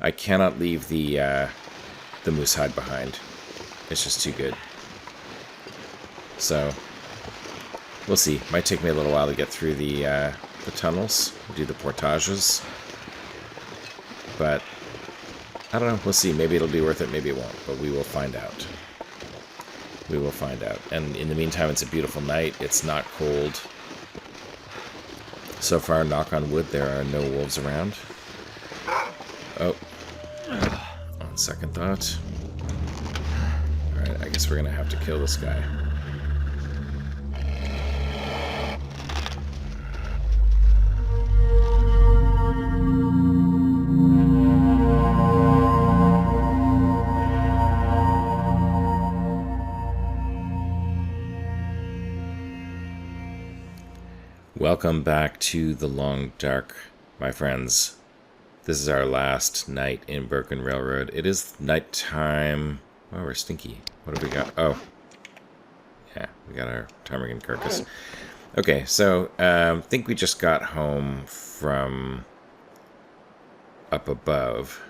I cannot leave the moose hide behind. It's just too good. So, we'll see. Might take me a little while to get through the tunnels, do the portages. But, I don't know. We'll see. Maybe it'll be worth it, maybe it won't. But we will find out. We will find out. And in the meantime, it's a beautiful night. It's not cold. So far, knock on wood, there are no wolves around. Oh. On second thought. Alright, I guess we're going to have to kill this guy. Welcome back to the Long Dark, my friends. This is our last night in Broken Railroad. It is nighttime. Oh, we're stinky. What have we got? Oh. Yeah, we got our ptarmigan carcass. Okay, so I think we just got home from up above.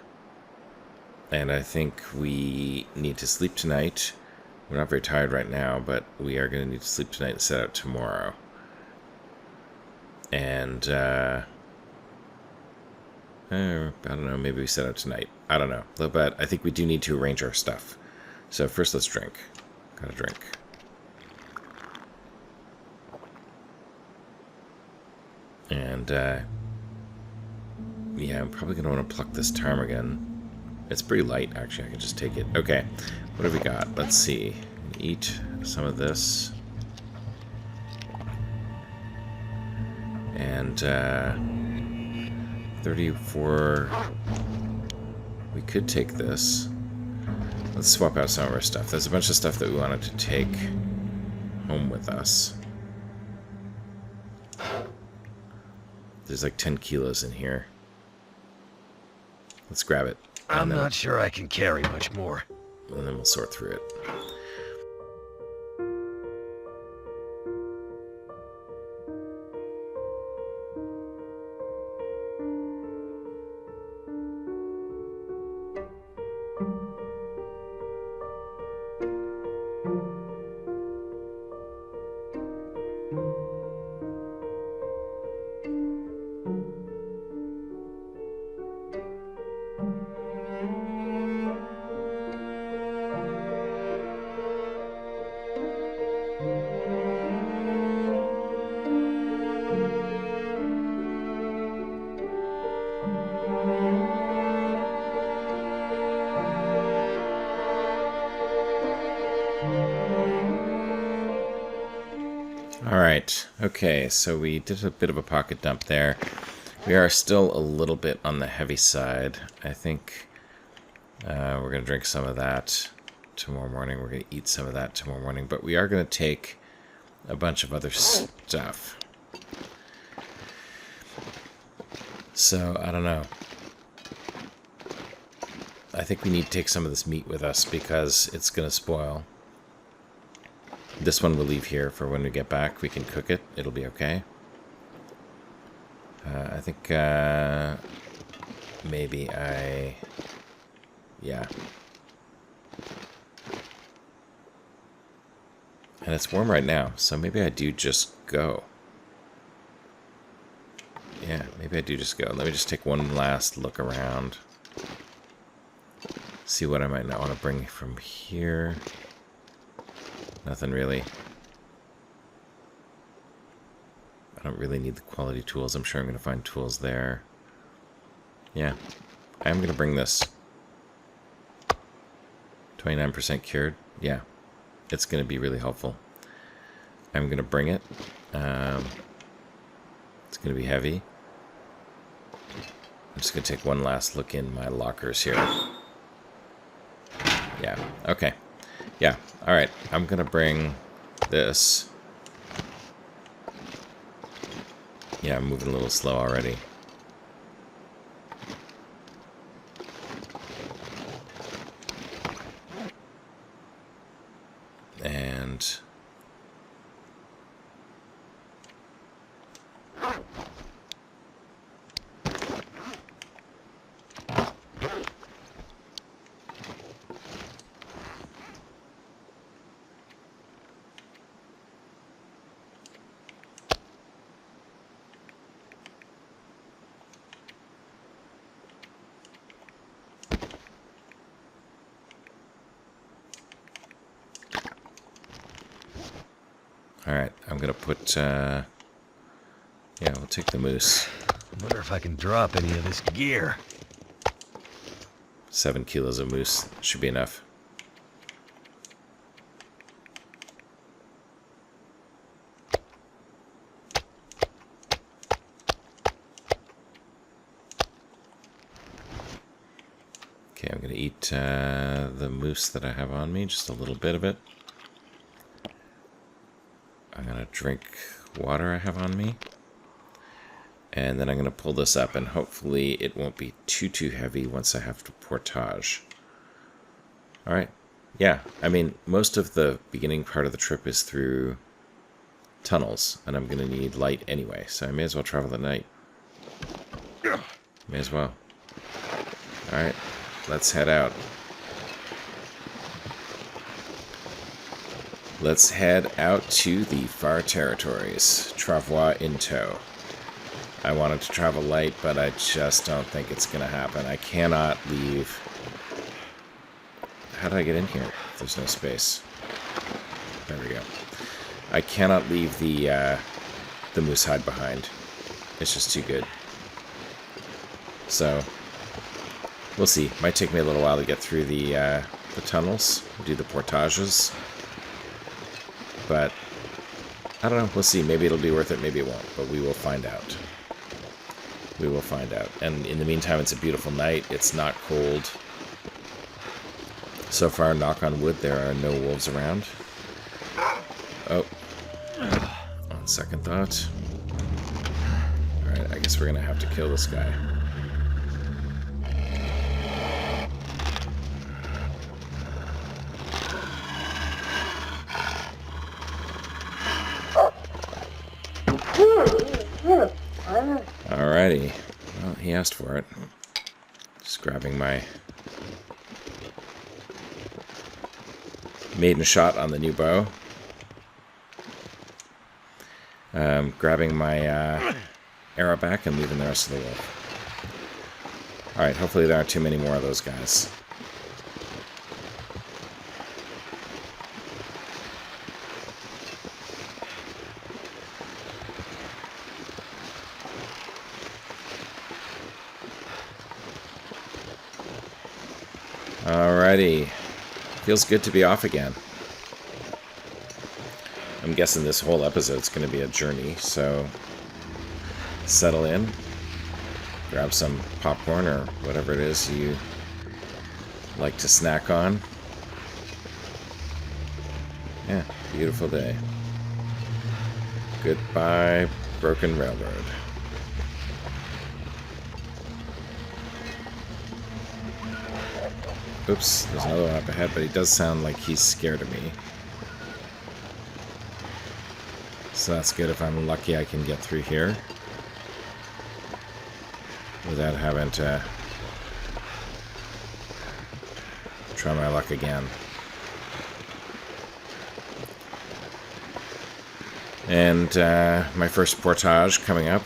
And I think we need to sleep tonight. We're not very tired right now, but we are going to need to sleep tonight and set out tomorrow. And, I don't know, maybe we set out tonight. I don't know. But I think we do need to arrange our stuff. So first let's drink. Gotta drink. And, yeah, I'm probably gonna want to pluck this ptarmigan. It's pretty light, actually. I can just take it. Okay, what have we got? Let's see. Eat some of this. And, 34... We could take this. Let's swap out some of our stuff. There's a bunch of stuff that we wanted to take home with us. There's like 10 kilos in here. Let's grab it. I'm not sure I can carry much more. And then we'll sort through it. Alright, okay, so we did a bit of a pocket dump there. We are still a little bit on the heavy side. I think we're going to drink some of that tomorrow morning. We're going to eat some of that tomorrow morning. But we are going to take a bunch of other stuff. So, I don't know. I think we need to take some of this meat with us because it's going to spoil. This one we'll leave here for when we get back. We can cook it. It'll be okay. I think maybe yeah. And it's warm right now, so maybe I do just go. Yeah, maybe I do just go. Let me just take one last look around. See what I might not want to bring from here. Nothing really. I don't really need the quality tools. I'm sure I'm going to find tools there. Yeah. I am going to bring this. 29% cured. Yeah. It's going to be really helpful. I'm going to bring it. It's going to be heavy. I'm just going to take one last look in my lockers here. Yeah. Okay. Yeah, alright. I'm gonna bring this. Yeah, I'm moving a little slow already. And... Alright, I'm gonna put, yeah, we'll take the moose. I wonder if I can drop any of this gear. 7 kilos of moose. Should be enough. Okay, I'm going to eat the moose that I have on me, just a little bit of it. I'm going to drink water I have on me. And then I'm going to pull this up, and hopefully it won't be too heavy once I have to portage. Alright. Yeah, I mean, most of the beginning part of the trip is through tunnels, and I'm going to need light anyway, so I may as well travel at night. May as well. Alright. Let's head out. Let's head out to the far territories. Travois in tow. I wanted to travel light, but I just don't think it's going to happen. I cannot leave. How did I get in here? There's no space. There we go. I cannot leave the moose hide behind. It's just too good. So we'll see. Might take me a little while to get through the tunnels, do the portages. But I don't know. We'll see. Maybe it'll be worth it. Maybe it won't. But we will find out. We will find out. And in the meantime, it's a beautiful night. It's not cold. So far, knock on wood, there are no wolves around. Oh. On second thought. Alright, I guess we're going to have to kill this guy. Alrighty. Well, he asked for it. Just grabbing my maiden shot on the new bow. Grabbing my arrow back and leaving the rest of the wolf. Alright, hopefully there aren't too many more of those guys. Alrighty. Feels good to be off again. I'm guessing this whole episode's going to be a journey, so settle in, grab some popcorn or whatever it is you like to snack on. Yeah, beautiful day. Goodbye, Broken Railroad. Oops, there's another one up ahead, but he does sound like he's scared of me. So that's good. If I'm lucky, I can get through here without having to try my luck again. And my first portage coming up.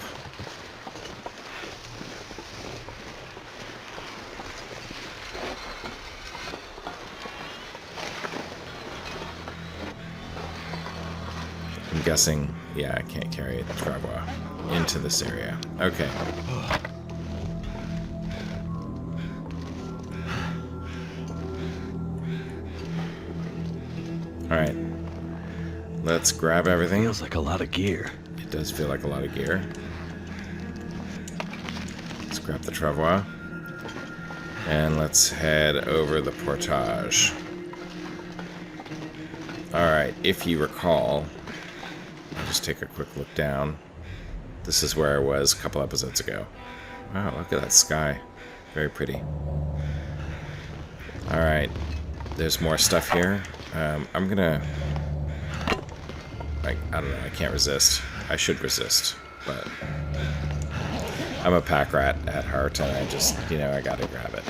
I'm guessing, yeah, I can't carry a Travois into this area. Okay. Alright. Let's grab everything. Feels like a lot of gear. It does feel like a lot of gear. Let's grab the Travois. And let's head over the portage. Alright, if you recall, I'll just take a quick look down. This is where I was a couple episodes ago. Wow, look at that sky. Very pretty. Alright, there's more stuff here. I'm gonna... I don't know, I can't resist. I should resist, but... I'm a pack rat at heart, and I just, you know, I gotta grab it.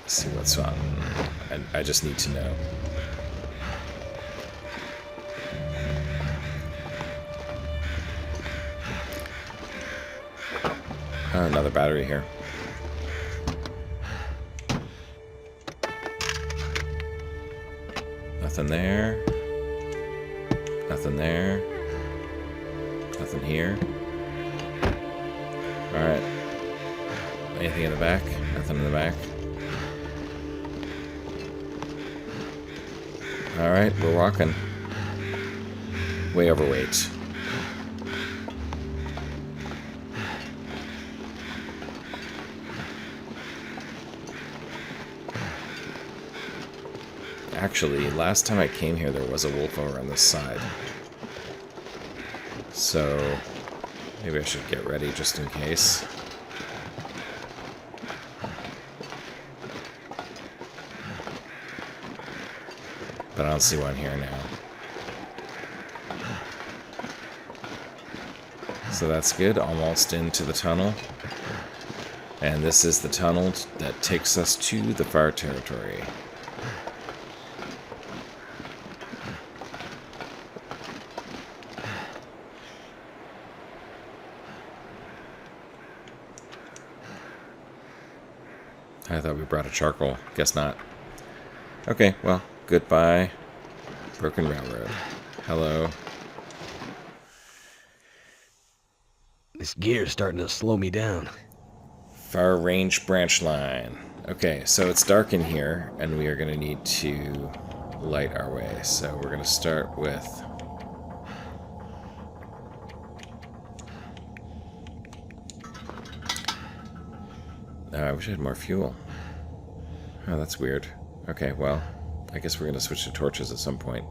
See what's on. And I just need to know. Oh, another battery here. Nothing there. Nothing there. Nothing here. Alright. Anything in the back? Nothing in the back. Alright, we're walking. Way overweight. Actually, last time I came here, there was a wolf over on this side. So, maybe I should get ready just in case. But I don't see one here now. So that's good, almost into the tunnel. And this is the tunnel that takes us to the far territory. I thought we brought a charcoal. Guess not. Okay, well, goodbye, Broken Railroad. Hello. This gear's starting to slow me down. Far range branch line. Okay, so it's dark in here, and we are going to need to light our way. So we're going to start with... I wish I had more fuel. Oh, that's weird. Okay, well, I guess we're going to switch to torches at some point.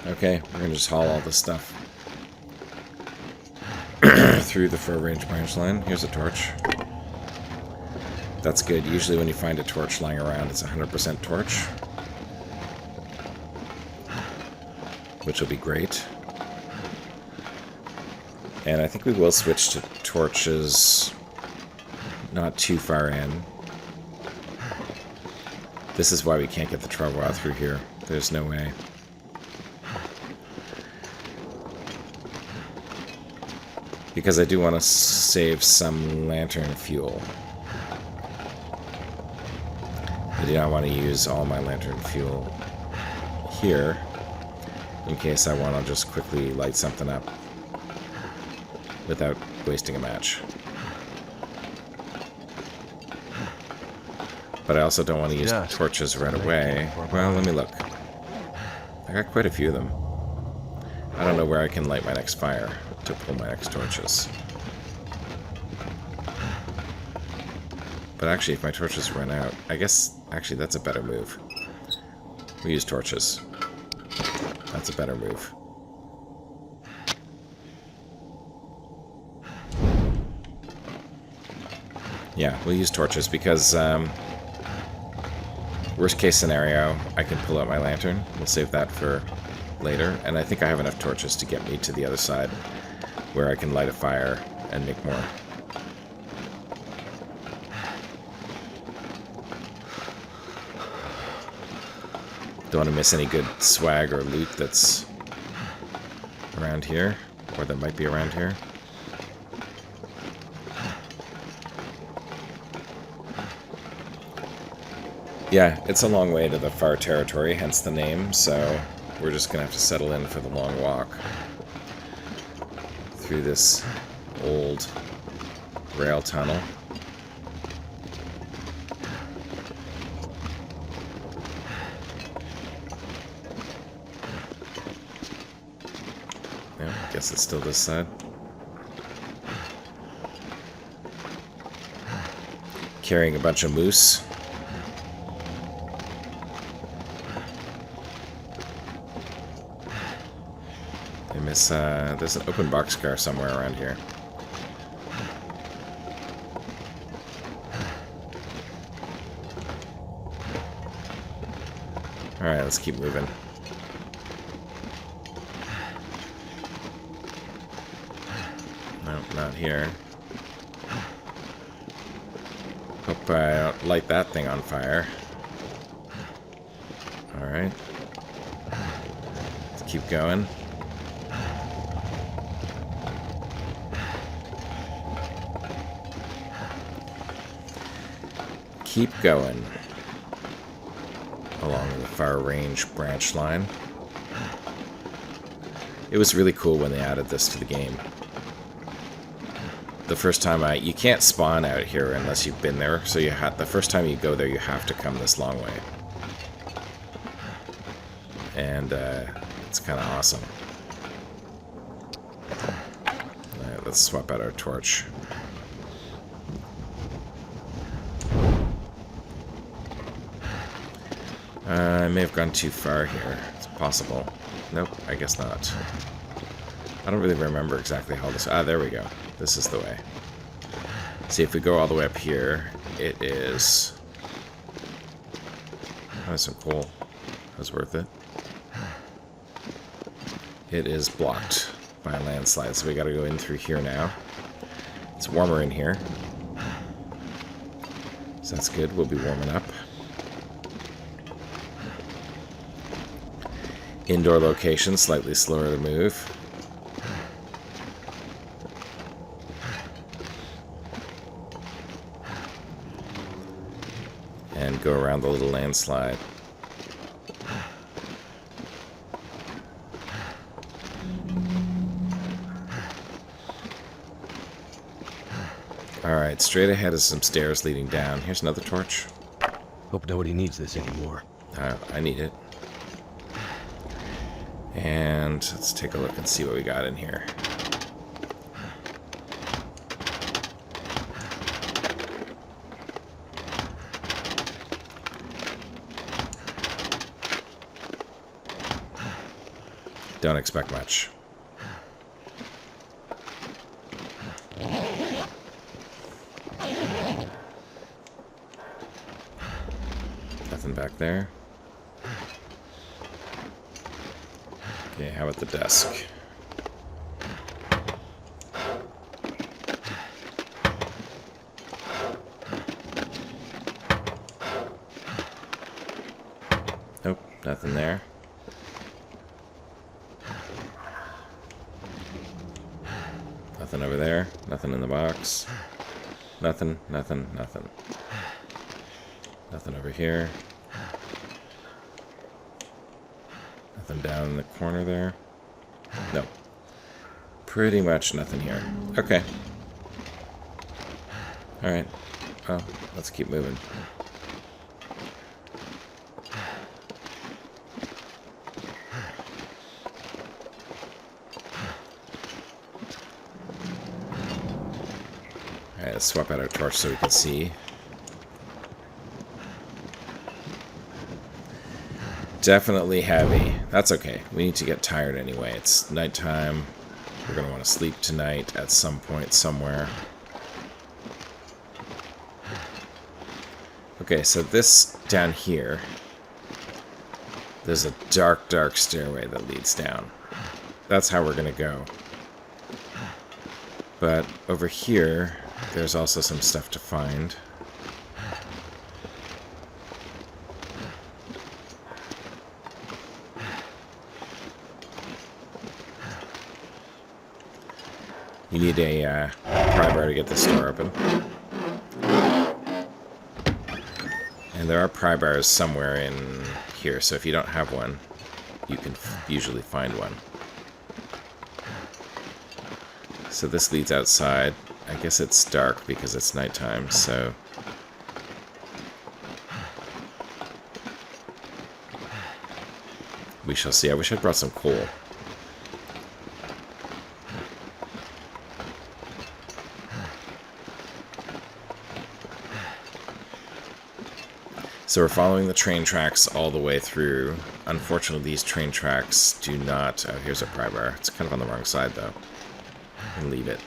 Okay, we're going to just haul all this stuff through the fur range branch line. Here's a torch. That's good. Usually when you find a torch lying around, it's 100% torch, which will be great. And I think we will switch to torches not too far in. This is why we can't get the travois through here. There's no way. Because I do want to save some lantern fuel. I do not want to use all my lantern fuel here, in case I want to just quickly light something up without wasting a match. But I also don't want to use torches right away. Well, let me look. I got quite a few of them. I don't know where I can light my next fire to pull my next torches. But actually, if my torches run out, I guess, actually, that's a better move. We use torches. That's a better move. Yeah, we'll use torches because, worst case scenario, I can pull out my lantern. We'll save that for later. And I think I have enough torches to get me to the other side where I can light a fire and make more. Don't want to miss any good swag or loot that's around here, or that might be around here. Yeah, it's a long way to the far territory, hence the name, so we're just going to have to settle in for the long walk through this old rail tunnel. Yeah, I guess it's still this side. Carrying a bunch of moose. There's an open boxcar somewhere around here. Alright, let's keep moving. No, not here. Hope I don't light that thing on fire. Alright. Let's keep going. Keep going. along the far range branch line. It was really cool when they added this to the game. The first time you can't spawn out here unless you've been there, so the first time you go there you have to come this long way. And it's kind of awesome. Alright, let's swap out our torch. I may have gone too far here. It's possible. Nope, I guess not. I don't really remember exactly how this... there we go. This is the way. See, if we go all the way up here, it is... Oh, that's some coal. That was worth it. It is blocked by a landslide, so we gotta go in through here now. It's warmer in here. So that's good. We'll be warming up. Indoor location, slightly slower to move. And go around the little landslide. Alright, straight ahead is some stairs leading down. Here's another torch. Hope nobody needs this anymore. I need it. And let's take a look and see what we got in here. Don't expect much. Nothing back there. Okay, how about the desk? Nope, nothing there. Nothing over there. Nothing in the box. Nothing, nothing, nothing. Nothing over here. Nothing down in the corner there. Nope. Pretty much nothing here. Okay. Alright. Well, let's keep moving. Alright, let's swap out our torch so we can see. Definitely heavy. That's okay. We need to get tired anyway. It's nighttime. We're going to want to sleep tonight at some point somewhere. Okay, so this down here, there's a dark, dark stairway that leads down. That's how we're going to go. But over here, there's also some stuff to find. You need a pry bar to get this door open. And there are pry bars somewhere in here, so if you don't have one, you can usually find one. So this leads outside. I guess it's dark because it's nighttime, so... we shall see. I wish I'd brought some coal. So we're following the train tracks all the way through. Unfortunately, these train tracks do not... oh, here's a pry bar. It's kind of on the wrong side, though. And leave it.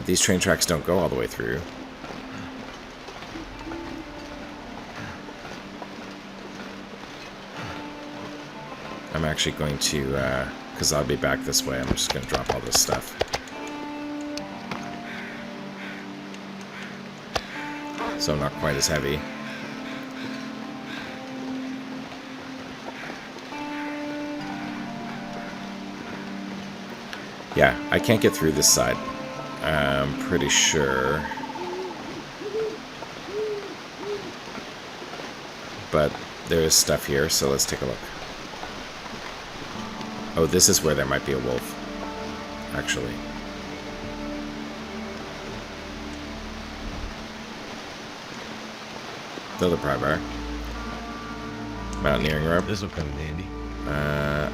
These train tracks don't go all the way through. I'm actually going to... because I'll be back this way, I'm just going to drop all this stuff. So not quite as heavy. Yeah, I can't get through this side. I'm pretty sure. but there is stuff here, so let's take a look. Oh, this is where there might be a wolf, actually. Another pry bar. Mountaineering rope. This'll come in handy.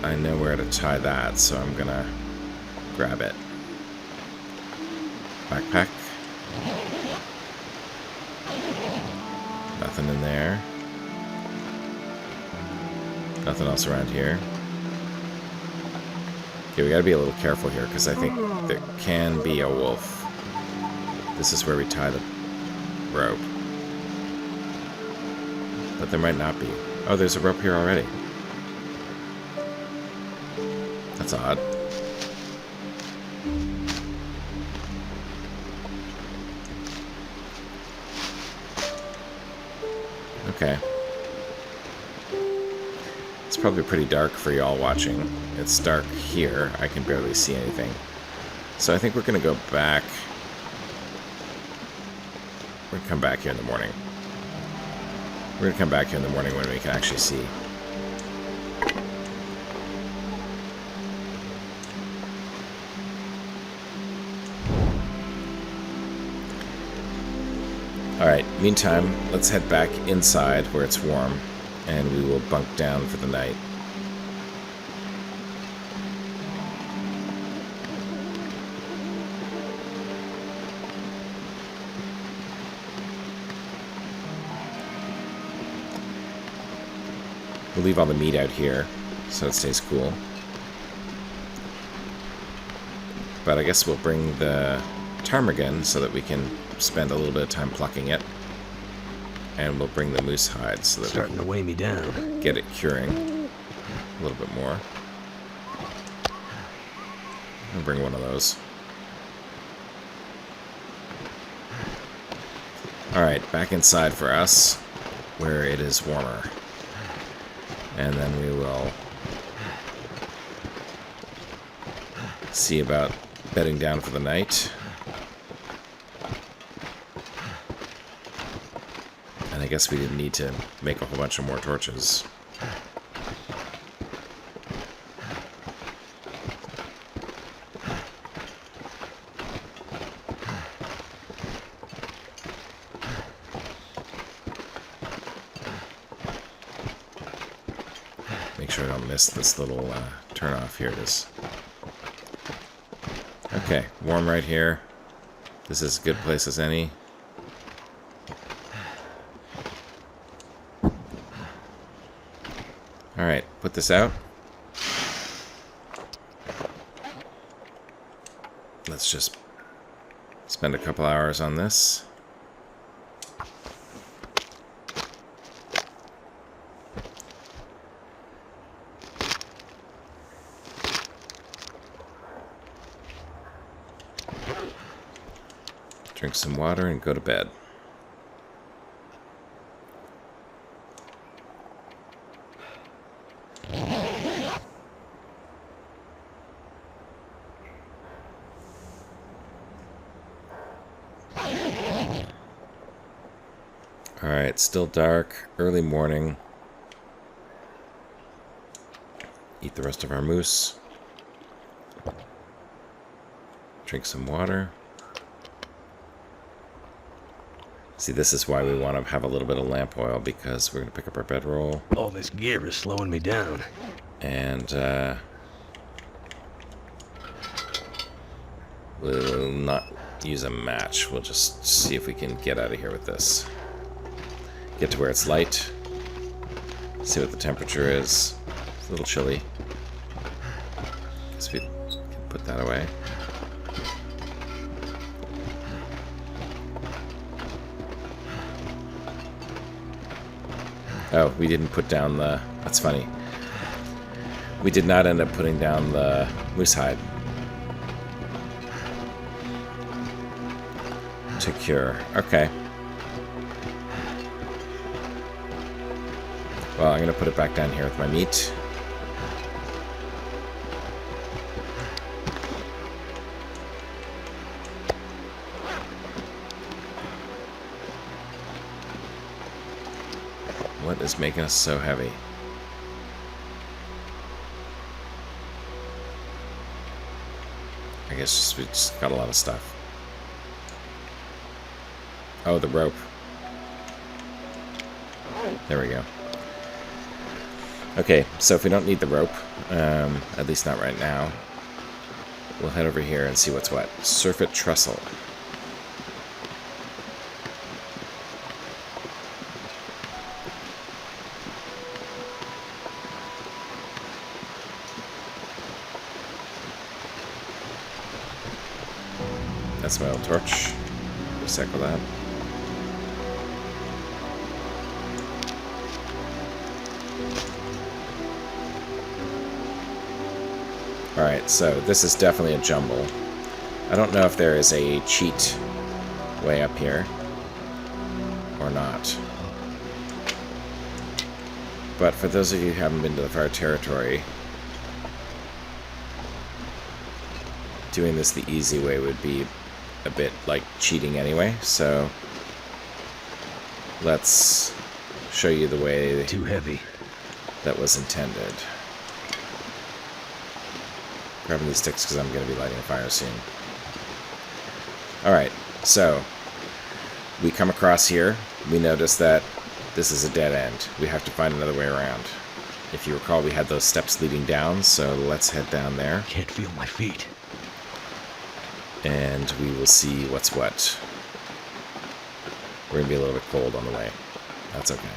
I know where to tie that, so I'm gonna grab it. Backpack. Nothing in there. Nothing else around here. Okay, we gotta be a little careful here, because I think there can be a wolf. This is where we tie the rope. But there might not be. Oh, there's a rope here already. That's odd. Okay. It's probably pretty dark for y'all watching. It's dark here. I can barely see anything. So I think we're going to go back. We're going to come back here in the morning. We're going to come back here in the morning when we can actually see. Alright, meantime, let's head back inside where it's warm, and we will bunk down for the night. We'll leave all the meat out here, so it stays cool. But I guess we'll bring the ptarmigan so that we can spend a little bit of time plucking it. And we'll bring the moose hide so that Starting to weigh me down. Get it curing a little bit more. I'll bring one of those. Alright, back inside for us, where it is warmer. And then we will see about bedding down for the night. And I guess we didn't need to make a whole bunch of more torches. Make sure I don't miss this little turn off. Here it is. Okay, warm right here. This is as good a place as any. Alright, put this out. Let's just spend a couple hours on this. Drink some water and go to bed. Alright, still dark, early morning. Eat the rest of our moose. Drink some water. See, this is why we want to have a little bit of lamp oil, because we're going to pick up our bedroll. All this gear is slowing me down. And we'll not use a match. We'll just see if we can get out of here with this. Get to where it's light. See what the temperature is. It's a little chilly. Guess we can put that away. Oh, we didn't put down the... That's funny. We did not end up putting down the moose hide to cure. Okay. Well, I'm going to put it back down here with my meat. What is making us so heavy? I guess we just got a lot of stuff. Oh, the rope. There we go. Okay, so if we don't need the rope, at least not right now, we'll head over here and see what's what. Surfeit trestle. That's my old torch. Recycle that. Alright, so this is definitely a jumble. I don't know if there is a cheat way up here or not. But for those of you who haven't been to the far territory, doing this the easy way would be a bit like cheating anyway, so let's show you the way Too heavy. that was intended. Grabbing these sticks because I'm going to be lighting a fire soon. Alright, so we come across here. We notice that this is a dead end. We have to find another way around. If you recall, we had those steps leading down, so let's head down there. Can't feel my feet. And we will see what's what. We're going to be a little bit cold on the way. That's okay.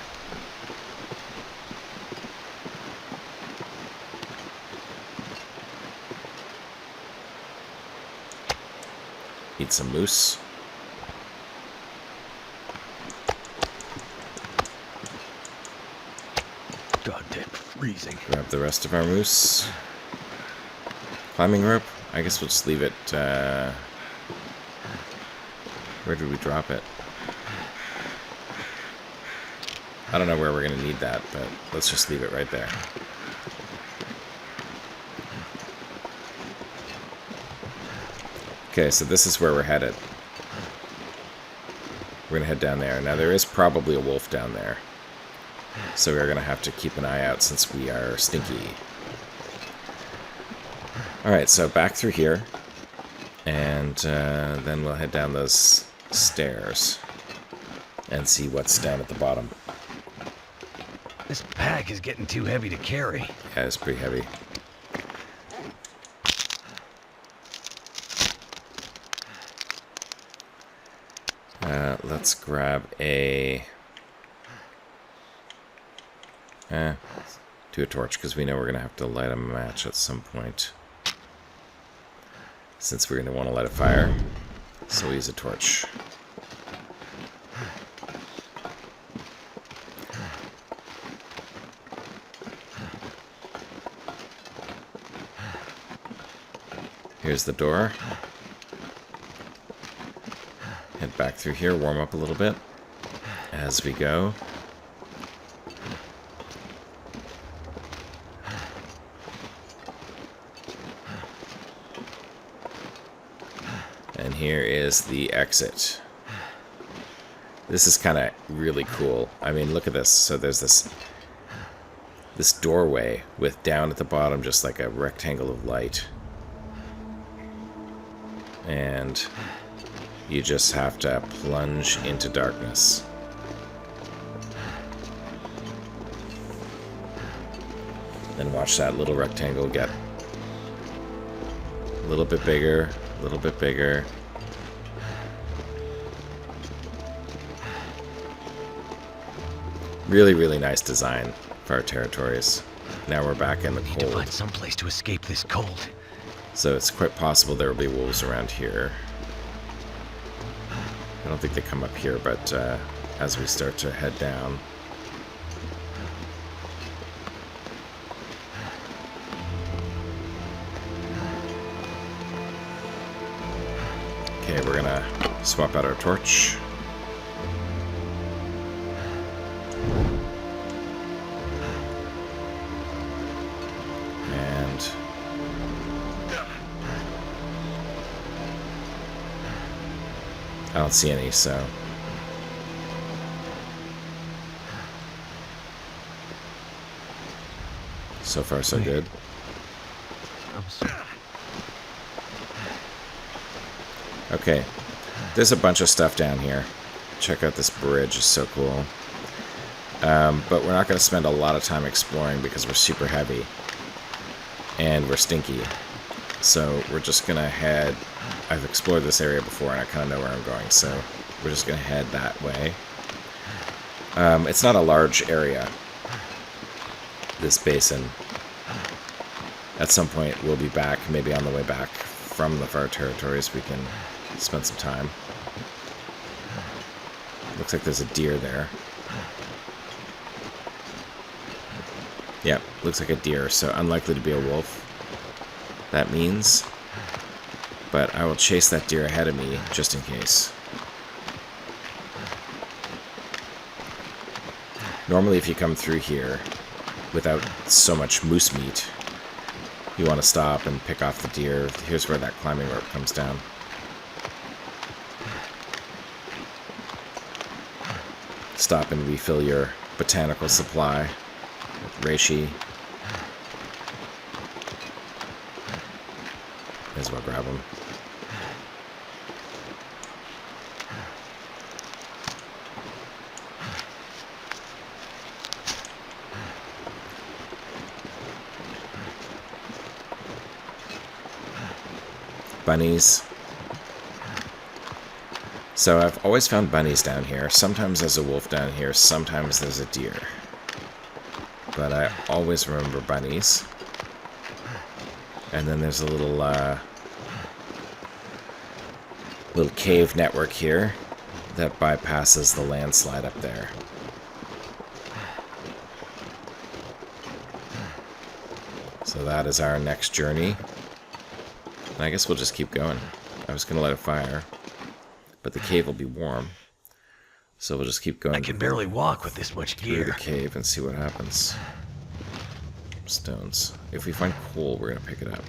Eat some moose. Goddamn freezing. Grab the rest of our moose. Climbing rope? I guess we'll just leave it, where did we drop it? I don't know where we're going to need that, but let's just leave it right there. Okay, so this is where we're headed. We're going to head down there. Now, there is probably a wolf down there. So we're going to have to keep an eye out since we are stinky. Alright, so back through here. And then we'll head down those stairs. And see what's down at the bottom. This pack is getting too heavy to carry. Yeah, it's pretty heavy. Let's grab a... do a torch, because we know we're going to have to light a match at some point. Since we're going to want to light a fire. So we'll use a torch. Here's the door. Head back through here, warm up a little bit as we go. And here is the exit. This is kind of really cool. I mean, look at this. So there's this doorway with down at the bottom just like a rectangle of light. And you just have to plunge into darkness. And watch that little rectangle get a little bit bigger, a little bit bigger. Really, really nice design for our territories. Now we're back in the Need to find cold. some place to escape this cold. So it's quite possible there will be wolves around here. I don't think they come up here, but as we start to head down. Okay, we're gonna swap out our torch. And I don't see any, so So far, so good. I'm so... Okay, there's a bunch of stuff down here. Check out this bridge, it's so cool. But we're not going to spend a lot of time exploring because we're super heavy. And we're stinky. So we're just going to head... I've explored this area before and I kind of know where I'm going, so we're just going to head that way. It's not a large area, this basin. At some point we'll be back, maybe on the way back from the far territories we can spend some time. Looks like there's a deer there. Yep, looks like a deer, so unlikely to be a wolf. That means. But I will chase that deer ahead of me, just in case. Normally if you come through here without so much moose meat, you want to stop and pick off the deer. Here's where that climbing rope comes down. Stop and refill your botanical supply with reishi. May as well grab them. Bunnies. So I've always found bunnies down here. Sometimes there's a wolf down here, sometimes there's a deer. But I always remember bunnies. And then there's a little cave network here that bypasses the landslide up there. So that is our next journey. And I guess we'll just keep going. I was going to light a fire, but the cave will be warm. So we'll just keep going. I can barely walk with this much through gear. the cave and see what happens. Stones. If we find coal, we're going to pick it up.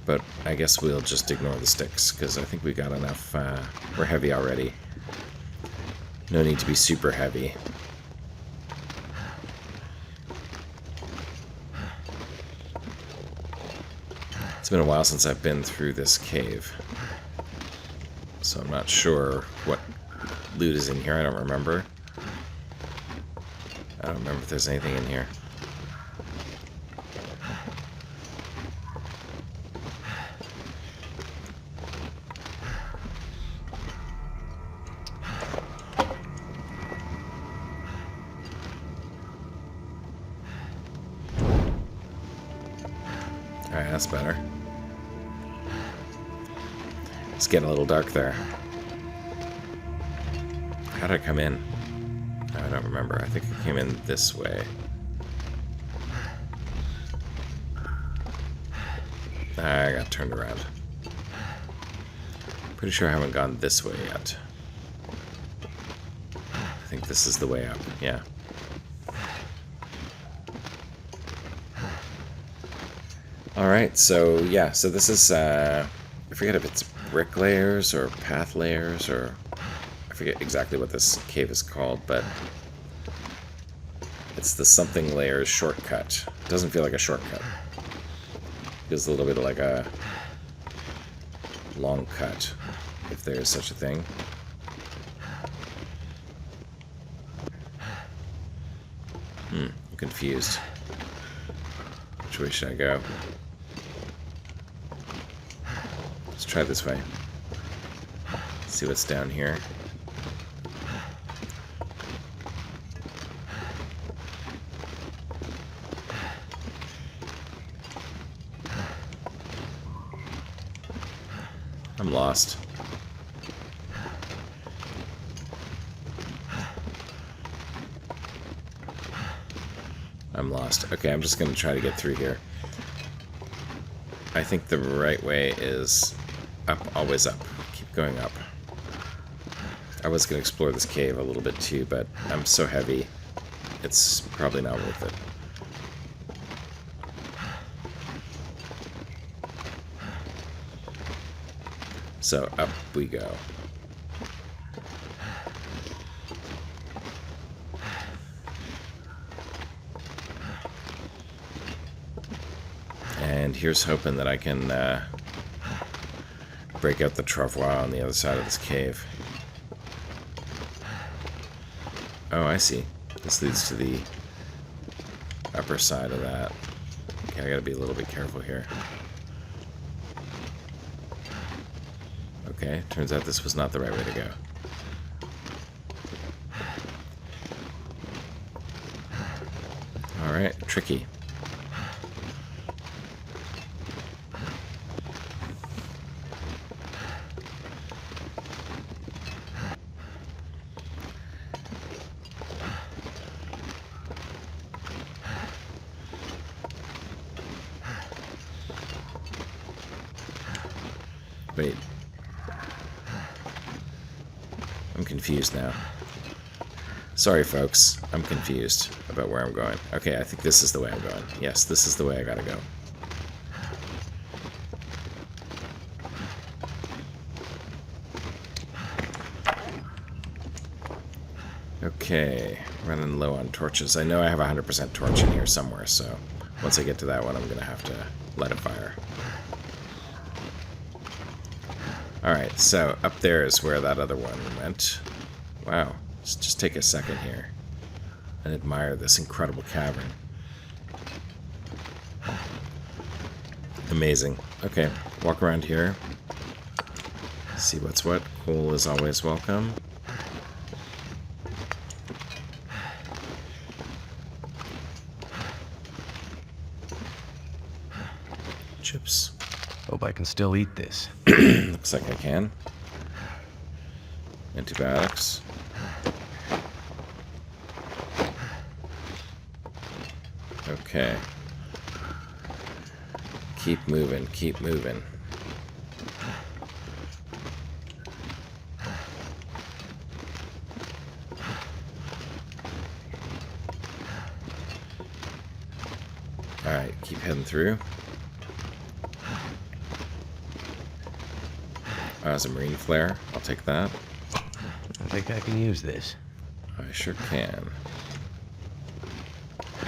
But I guess we'll just ignore the sticks, because I think we got enough. We're heavy already. No need to be super heavy. It's been a while since I've been through this cave, so I'm not sure what loot is in here. I don't remember. I don't remember if there's anything in here. Alright, that's better. It's getting a little dark there. How did I come in? I don't remember. I think I came in this way. I got turned around. Pretty sure I haven't gone this way yet. I think this is the way up. Yeah. Alright, so yeah, so this is, I forget if it's brick layers or path layers, or I forget exactly what this cave is called, but it's the something layers shortcut. It doesn't feel like a shortcut. It feels a little bit like a long cut, if there is such a thing. I'm confused. Which way should I go? Let's try this way. See what's down here. I'm lost. I'm lost. Okay, I'm just going to try to get through here. I think the right way is up, always up. Keep going up. I was going to explore this cave a little bit too, but I'm so heavy, it's probably not worth it. So up we go. And here's hoping that I can break out the travois on the other side of this cave. Oh, I see. This leads to the upper side of that. Okay, I gotta be a little bit careful here. Okay, turns out this was not the right way to go. Alright, tricky. Wait. I'm confused now. Sorry, folks. I'm confused about where I'm going. Okay, I think this is the way I'm going. Yes, this is the way I gotta go. Okay, running low on torches. I know I have 100% torch in here somewhere, so once I get to that one, I'm gonna have to light a fire. Alright, so up there is where that other one went. Wow, let's just take a second here and admire this incredible cavern. Amazing. Okay, walk around here. See what's what. Coal is always welcome. Chips. Hope I can still eat this. Looks like I can. Antibiotics. Okay. Keep moving, keep moving. Alright, keep heading through. There's a marine flare. I'll take that. I think I can use this. I sure can.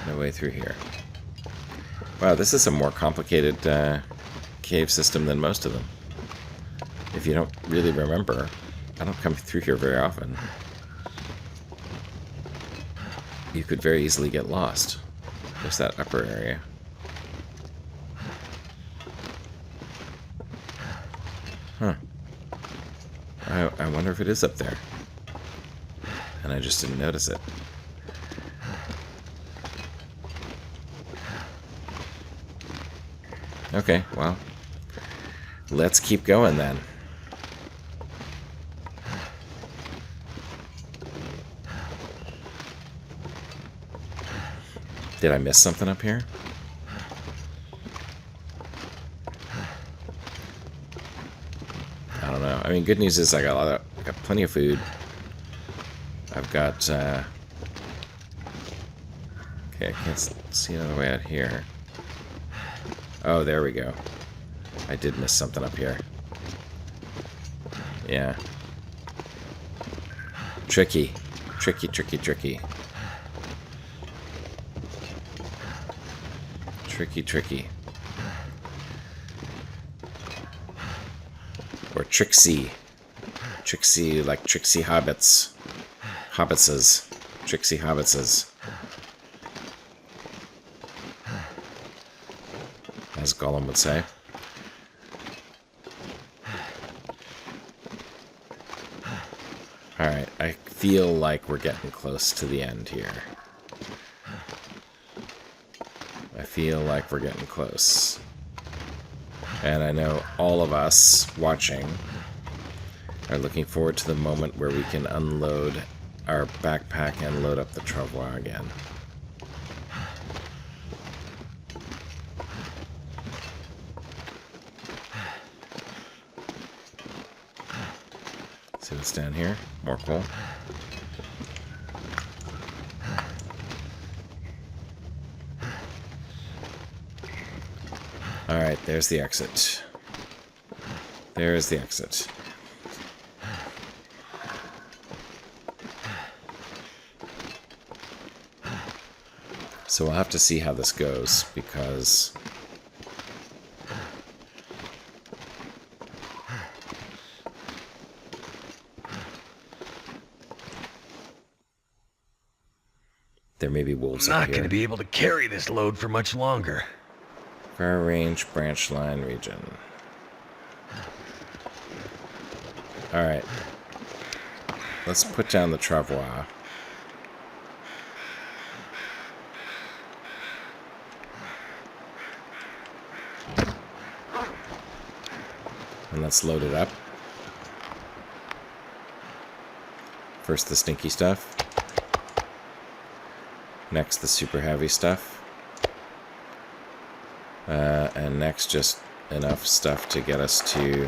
No way through here. Wow, this is a more complicated cave system than most of them. If you don't really remember, I don't come through here very often. You could very easily get lost. There's that upper area. Huh. I wonder if it is up there. And I just didn't notice it. Okay, well, let's keep going then. Did I miss something up here? I don't know. I mean, good news is I got plenty of food. I've got okay, I can't see another way out here. Oh, there we go. I did miss something up here. Yeah. Tricky. Tricky, tricky, tricky. Tricky, tricky. Or Trixie. Trixie, like Trixie Hobbits. Hobbitses. Trixie Hobbitses. As Gollum would say. Alright, I feel like we're getting close to the end here. I feel like we're getting close. And I know all of us watching are looking forward to the moment where we can unload our backpack and load up the travois again. See what's down here? More coal. Alright, there's the exit. There's the exit. So we'll have to see how this goes, because There may be I'm wolves not up going to here. be able to carry this load for much longer. Far range branch line region. Alright. Let's put down the travois. And let's load it up. First the stinky stuff. Next the super heavy stuff. And next just enough stuff to get us to...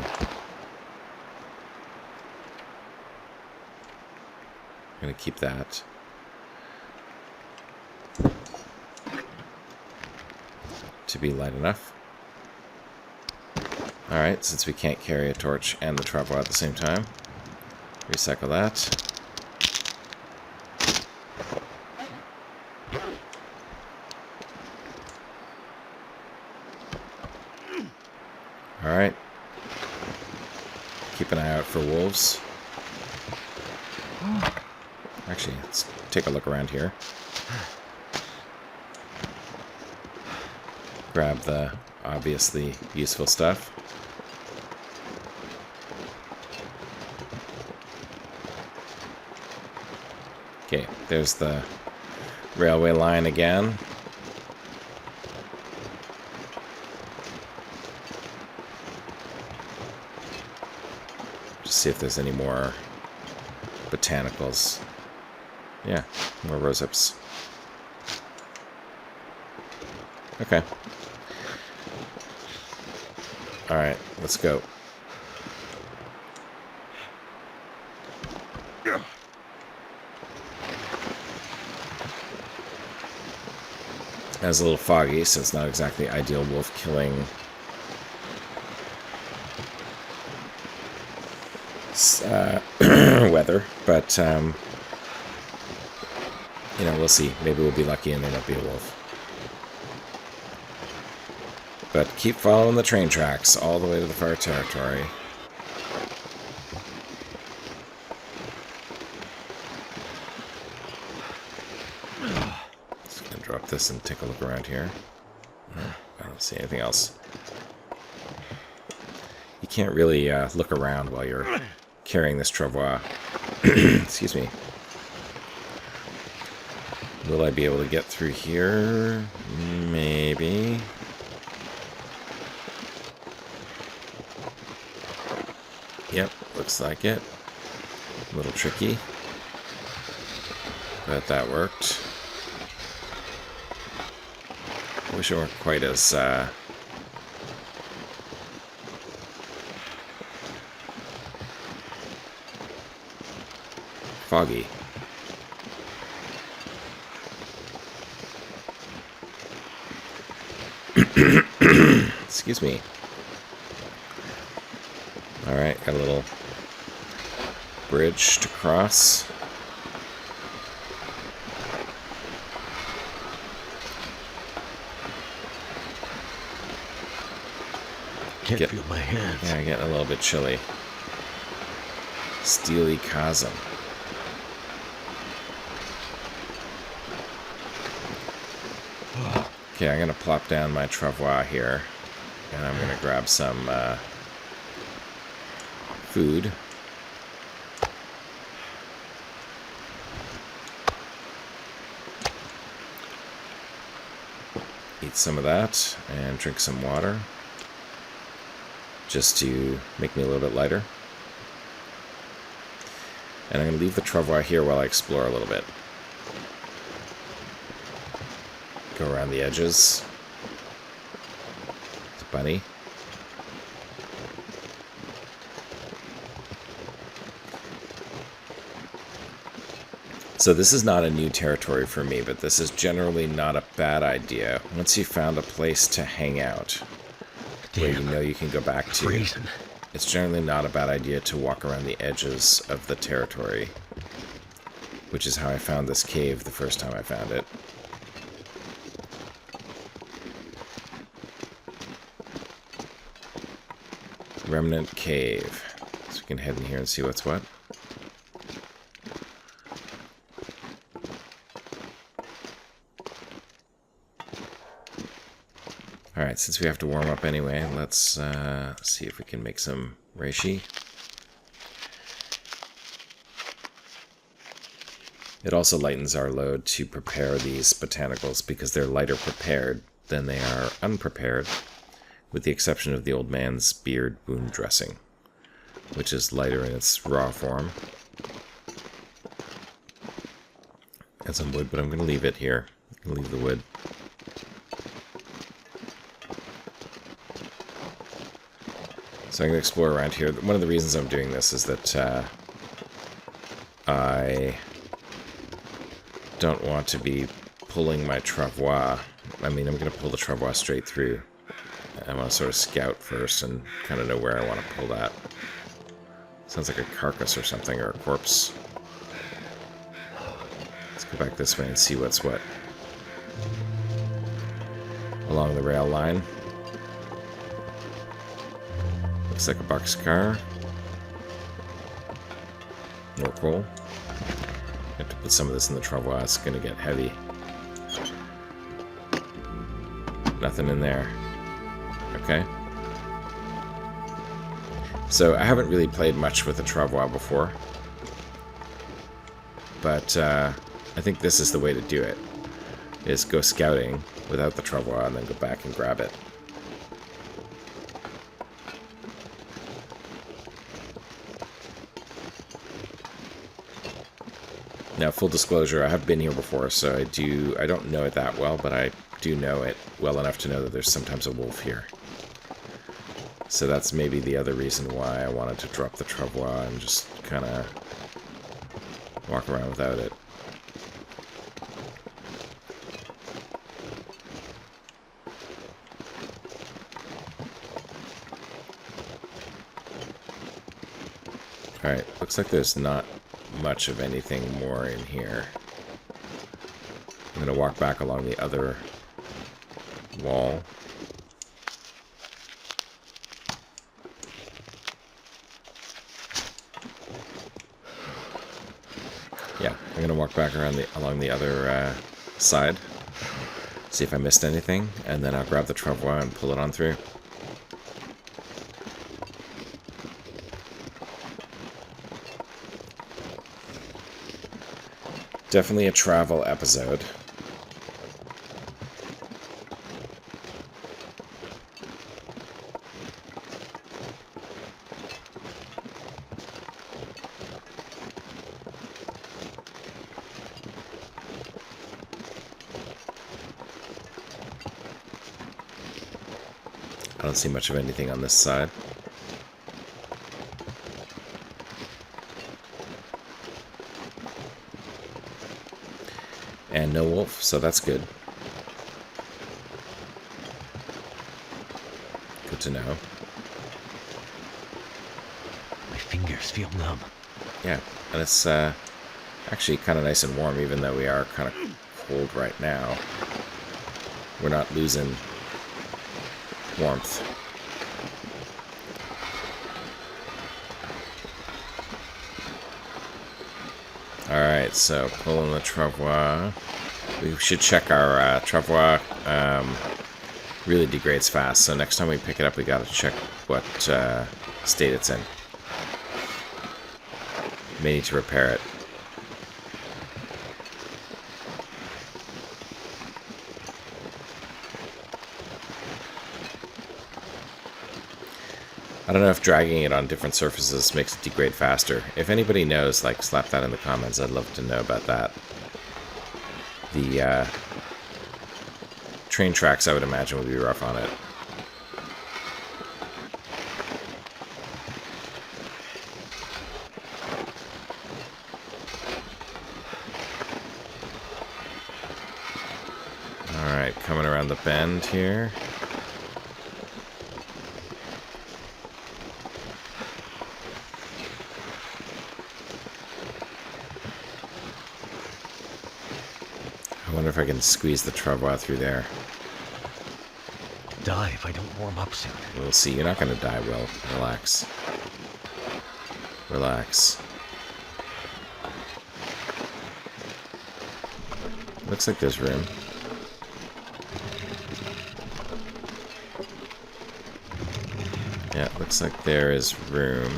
I'm going to keep that. To be light enough. Alright, since we can't carry a torch and the travois at the same time, recycle that. Alright. Keep an eye out for wolves. Actually, let's take a look around here. Grab the obviously useful stuff. Okay, there's the railway line again. Just see if there's any more botanicals. Yeah, more rosehips. Okay. Alright, let's go. It's a little foggy, so it's not exactly ideal wolf killing weather, but you know, we'll see. Maybe we'll be lucky and there won't be a wolf. But keep following the train tracks all the way to the far territory. Just gonna drop this and take a look around here. I don't see anything else. You can't really look around while you're carrying this travois. Excuse me. Will I be able to get through here? Maybe. Yep, looks like it. A little tricky. But that worked. I wish it weren't quite as foggy. Excuse me. Alright, got a little bridge to cross. Can't feel my hands. Yeah, getting a little bit chilly. Steely chasm. Okay, I'm going to plop down my travois here. And I'm going to grab some food. Eat some of that and drink some water. Just to make me a little bit lighter. And I'm going to leave the travois here while I explore a little bit. Go around the edges. It's a bunny. So this is not a new territory for me, but this is generally not a bad idea. Once you've found a place to hang out, where you know you can go back to, Freezing. it's generally not a bad idea to walk around the edges of the territory, which is how I found this cave the first time I found it. Remnant Cave. So we can head in here and see what's what. Alright, since we have to warm up anyway, let's see if we can make some reishi. It also lightens our load to prepare these botanicals because they're lighter prepared than they are unprepared, with the exception of the old man's beard wound dressing, which is lighter in its raw form. And some wood, but I'm going to leave it here. I'm going to leave the wood. So I'm going to explore around here. One of the reasons I'm doing this is that I don't want to be pulling my travois. I mean, I'm going to pull the travois straight through. I want to sort of scout first and kind of know where I want to pull that. Sounds like a carcass or something, or a corpse. Let's go back this way and see what's what. Along the rail line. Looks like a boxcar. More coal. I have to put some of this in the travois. It's going to get heavy. Nothing in there. Okay. So I haven't really played much with the travois before. But I think this is the way to do it. Is go scouting without the travois and then go back and grab it. Now, full disclosure, I have been here before, so I don't know it that well, but I do know it well enough to know that there's sometimes a wolf here. So that's maybe the other reason why I wanted to drop the travois and just kind of walk around without it. Alright, looks like there's not much of anything more in here. I'm going to walk back along the other wall. Yeah, I'm going to walk back around along the other side, see if I missed anything, and then I'll grab the travois and pull it on through. Definitely a travel episode. I don't see much of anything on this side. And no wolf, so that's good. Good to know. My fingers feel numb. Yeah, and it's actually kind of nice and warm, even though we are kind of cold right now. We're not losing warmth. Alright, so pulling the travois. We should check our travois. Really degrades fast, so next time we pick it up, we gotta check what state it's in. May need to repair it. I don't know if dragging it on different surfaces makes it degrade faster. If anybody knows, like, slap that in the comments. I'd love to know about that. The train tracks, I would imagine, would be rough on it. Alright, coming around the bend here. I wonder if I can squeeze the travois through there. Die if I don't warm up soon. We'll see. You're not going to die, Will. Relax. Relax. Looks like there's room. Yeah, it looks like there is room.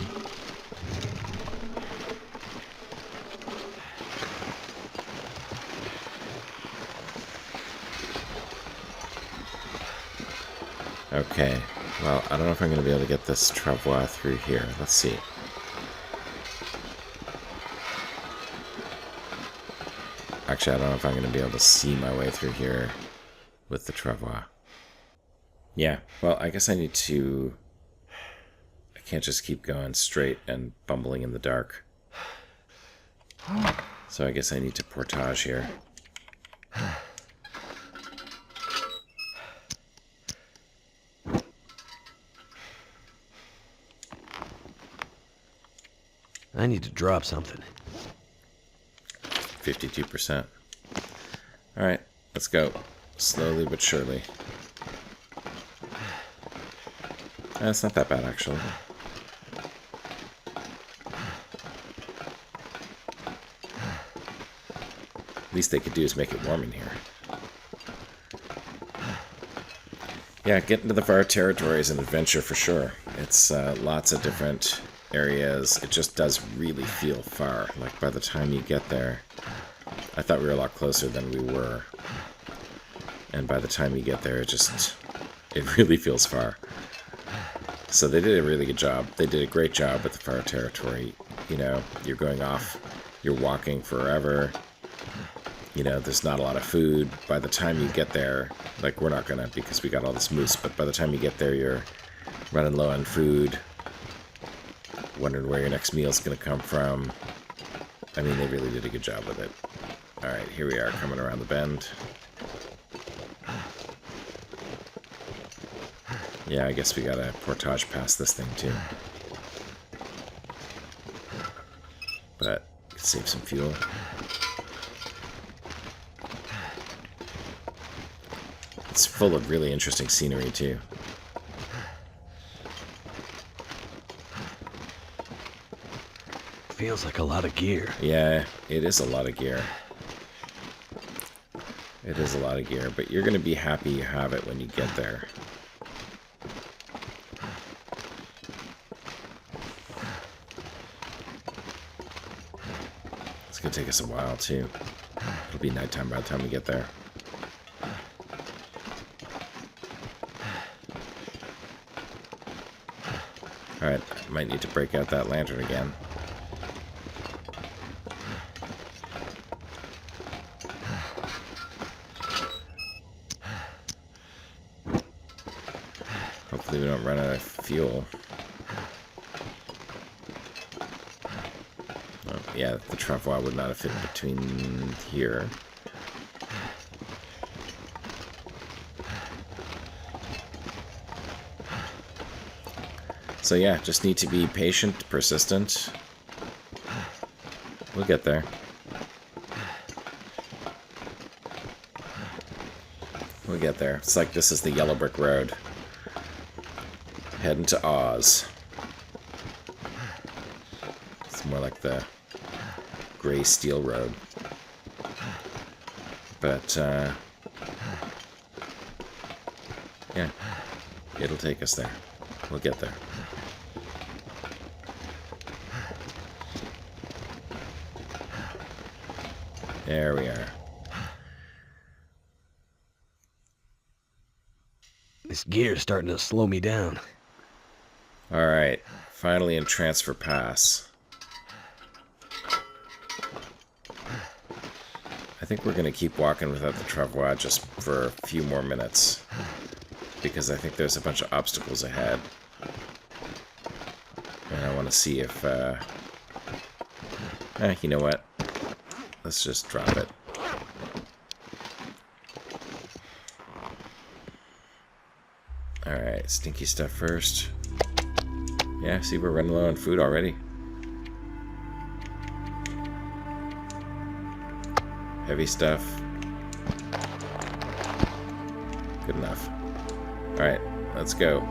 Okay, well, I don't know if I'm going to be able to get this travois through here. Let's see. Actually, I don't know if I'm going to be able to see my way through here with the travois. Yeah, well, I guess I need to... I can't just keep going straight and bumbling in the dark. So I guess I need to portage here. I need to drop something. 52%. Alright, let's go. Slowly but surely. It's not that bad, actually. Least they could do is make it warm in here. Yeah, getting to the far territory is an adventure for sure. It's lots of different areas. It just does really feel far. Like, by the time you get there, I thought we were a lot closer than we were. And by the time you get there, it really feels far. So they did a really good job. They did a great job with the far territory. You know, you're going off, you're walking forever. You know, there's not a lot of food. By the time you get there, like, we're not gonna because we got all this moose, but by the time you get there, you're running low on food, wondering where your next meal's gonna come from. I mean, they really did a good job with it. Alright, here we are, coming around the bend. Yeah, I guess we gotta portage past this thing, too. But, save some fuel. It's full of really interesting scenery, too. Feels like a lot of gear. Yeah, it is a lot of gear. It is a lot of gear, but you're going to be happy you have it when you get there. It's going to take us a while, too. It'll be nighttime by the time we get there. Alright, might need to break out that lantern again. Hopefully we don't run out of fuel. Oh, yeah, the travois would not have fit between here. So yeah, just need to be patient, persistent. We'll get there. We'll get there. It's like this is the yellow brick road. Heading to Oz. It's more like the gray steel road. But, yeah, it'll take us there. We'll get there. There we are. This gear's starting to slow me down. Alright, finally in transfer pass. I think we're going to keep walking without the travois just for a few more minutes. Because I think there's a bunch of obstacles ahead. And I want to see if, you know what? Let's just drop it. Alright, stinky stuff first. Yeah, see, we're running low on food already. Heavy stuff. Good enough. Alright, let's go.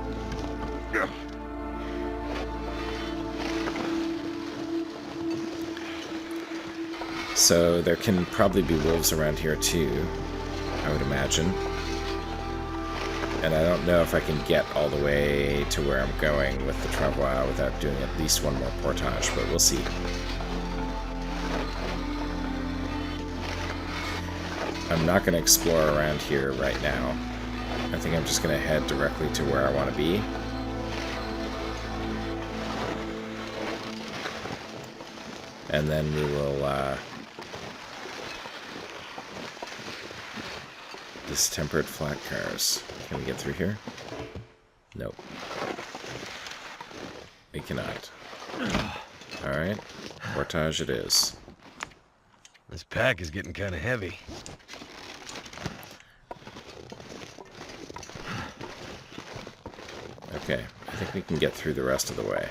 So there can probably be wolves around here too, I would imagine. And I don't know if I can get all the way to where I'm going with the travois without doing at least one more portage, but we'll see. I'm not going to explore around here right now. I think I'm just going to head directly to where I want to be. And then we will, distempered flat cars. Can we get through here? Nope. We cannot. Alright. Portage it is. This pack is getting kind of heavy. Okay. I think we can get through the rest of the way.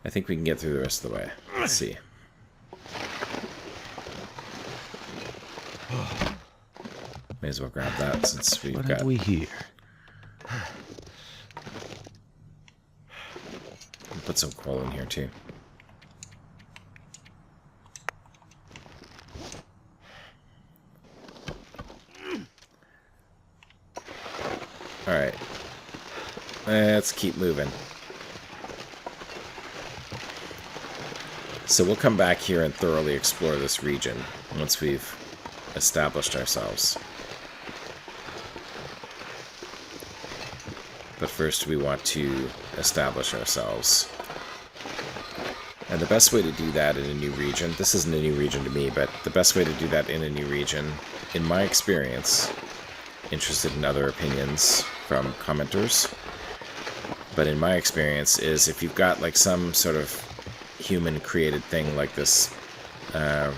I think we can get through the rest of the way. Let's see. May as well grab that since we've What got... have we here? Put some coal in here too. Alright. Let's keep moving. So we'll come back here and thoroughly explore this region once we've established ourselves. But first we want to establish ourselves. And the best way to do that in a new region, this isn't a new region to me, but the best way to do that in a new region, in my experience, interested in other opinions from commenters, but in my experience is if you've got like some sort of human created thing like this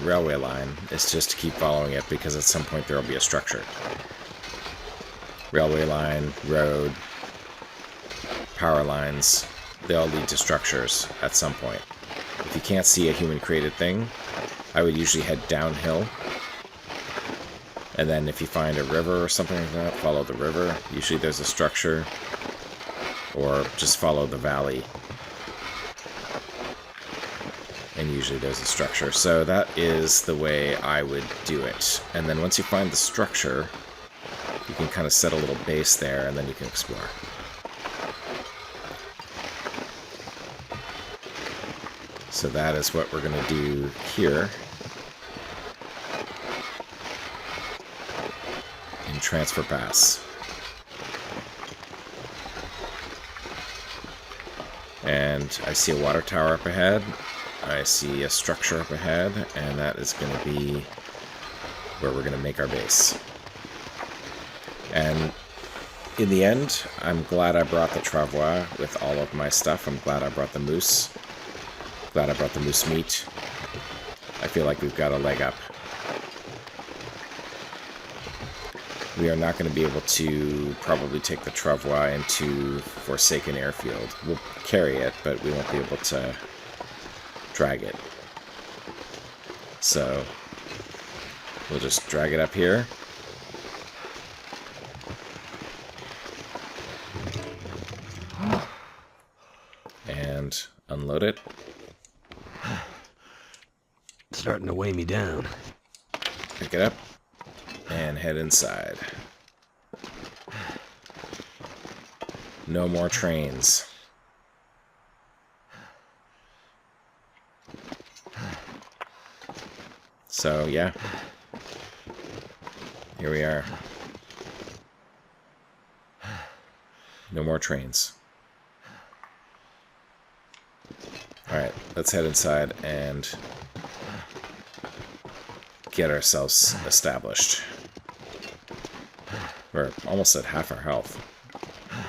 railway line, is just to keep following it because at some point there will be a structure. Railway line, road, power lines, they all lead to structures at some point. If you can't see a human created thing, I would usually head downhill. And then if you find a river or something like that, follow the river. Usually there's a structure. Or just follow the valley. And usually there's a structure. So that is the way I would do it. And then once you find the structure, you can kind of set a little base there and then you can explore. So that is what we're going to do here in Transfer Pass. And I see a water tower up ahead. I see a structure up ahead, and that is going to be where we're going to make our base. And in the end, I'm glad I brought the travois with all of my stuff. I'm glad I brought the moose. Glad I brought the moose meat. I feel like we've got a leg up. We are not going to be able to probably take the travois into Forsaken Airfield. We'll carry it, but we won't be able to drag it. So we'll just drag it up here. And unload it. It's starting to weigh me down. Pick it up and head inside. No more trains. So, yeah. Here we are. No more trains. Alright, let's head inside and get ourselves established. We're almost at half our health.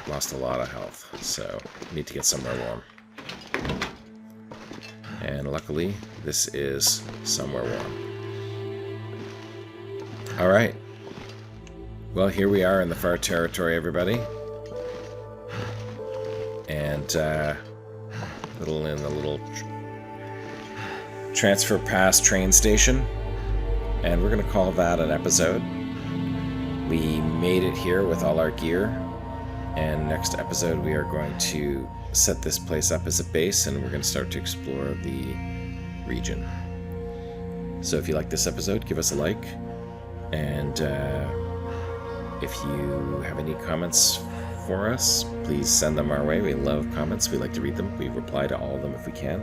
Lost a lot of health, so need to get somewhere warm. And luckily, this is somewhere warm. Alright. Well, here we are in the far territory, everybody. And, in the little Transfer Pass train station. And we're going to call that an episode. We made it here with all our gear, and next episode we are going to set this place up as a base, and we're going to start to explore the region. So if you like this episode, give us a like, and if you have any comments for us, please send them our way. We love comments. We like to read them. We reply to all of them if we can.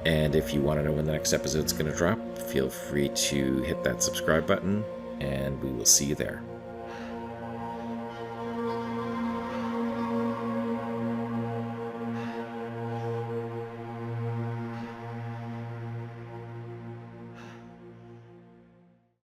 And if you want to know when the next episode's going to drop, feel free to hit that subscribe button, and we will see you there.